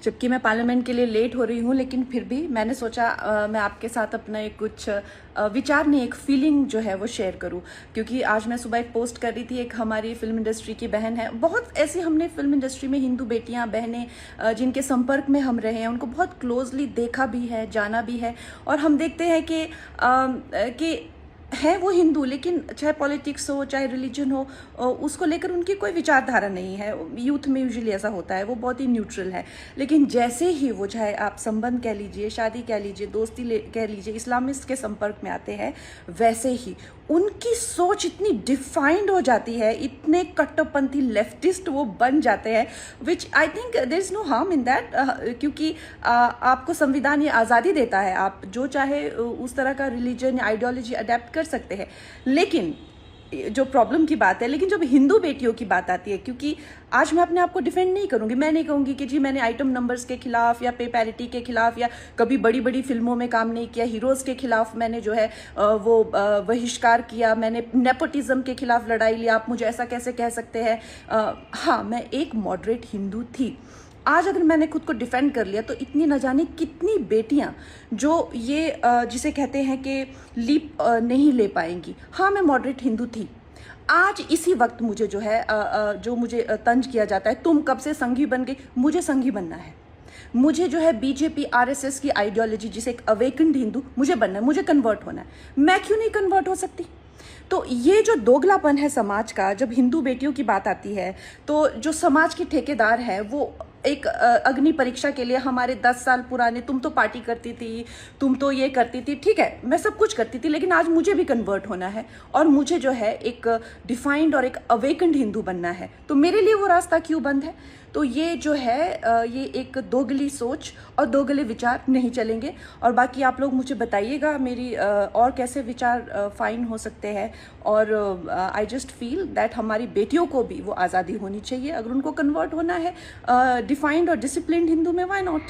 जबकि मैं पार्लियामेंट के लिए लेट हो रही हूँ, लेकिन फिर भी मैंने सोचा मैं आपके साथ अपना एक कुछ विचार नहीं, एक फीलिंग जो है वो शेयर करूँ। क्योंकि आज मैं सुबह एक पोस्ट कर रही थी, एक हमारी फिल्म इंडस्ट्री की बहन है, बहुत ऐसी हमने फिल्म इंडस्ट्री में हिंदू बेटियां बहनें जिनके संपर्क में हम रहे हैं, उनको बहुत क्लोजली देखा भी है, जाना भी है। और हम देखते हैं कि है वो हिंदू, लेकिन चाहे पॉलिटिक्स हो चाहे रिलीजन हो, उसको लेकर उनकी कोई विचारधारा नहीं है। यूथ में यूजुअली ऐसा होता है, वो बहुत ही न्यूट्रल है। लेकिन जैसे ही वो, चाहे आप संबंध कह लीजिए, शादी कह लीजिए, दोस्ती कह लीजिए, इस्लामिस्ट के संपर्क में आते हैं, वैसे ही उनकी सोच इतनी डिफाइंड हो जाती है, इतने कट्टरपंथी लेफ्टिस्ट वो बन जाते हैं, which I think there is no harm in that. क्योंकि आपको संविधान ये आज़ादी देता है, आप जो चाहे उस तरह का रिलीजन या आइडियोलॉजी अडेप्ट कर सकते हैं। लेकिन जो प्रॉब्लम की बात है, लेकिन जब हिंदू बेटियों की बात आती है, क्योंकि आज मैं अपने आप को डिफेंड नहीं करूंगी, मैं नहीं कहूंगी कि जी मैंने आइटम नंबर्स के खिलाफ या पे पैरिटी के खिलाफ या कभी बड़ी बड़ी फिल्मों में काम नहीं किया, हीरोज़ के खिलाफ मैंने जो है वो बहिष्कार किया, मैंने नेपोटिज्म के खिलाफ लड़ाई लिया, आप मुझे ऐसा कैसे कह सकते हैं। हाँ, मैं एक मॉडरेट हिंदू थी। आज अगर मैंने खुद को डिफेंड कर लिया तो इतनी न जाने कितनी बेटियां जो ये जिसे कहते हैं कि लीप नहीं ले पाएंगी। हाँ, मैं मॉडरेट हिंदू थी। आज इसी वक्त मुझे जो है जो मुझे तंज किया जाता है, तुम कब से संघी बन गई, मुझे संघी बनना है। मुझे जो है बीजेपी आरएसएस की आइडियोलॉजी, जिसे एक अवेकन्ड हिंदू मुझे बनना है, मुझे कन्वर्ट होना है। मैं क्यों नहीं कन्वर्ट हो सकती? तो ये जो दोगलापन है समाज का, जब हिंदू बेटियों की बात आती है, तो जो समाज की ठेकेदार है वो एक अग्नि परीक्षा के लिए हमारे 10 साल पुराने, तुम तो पार्टी करती थी, तुम तो ये करती थी, ठीक है मैं सब कुछ करती थी, लेकिन आज मुझे भी कन्वर्ट होना है और मुझे जो है एक डिफाइंड और एक अवेकन्ड हिंदू बनना है। तो मेरे लिए वो रास्ता क्यों बंद है? तो ये जो है ये एक दोगली सोच और दोगले विचार नहीं चलेंगे। और बाकी आप लोग मुझे बताइएगा मेरी और कैसे विचार फाइन हो सकते हैं। और आई जस्ट फील दैट हमारी बेटियों को भी वो आज़ादी होनी चाहिए। अगर उनको कन्वर्ट होना है डिफाइंड और डिसिप्लिन्ड हिंदू में, व्हाई नॉट।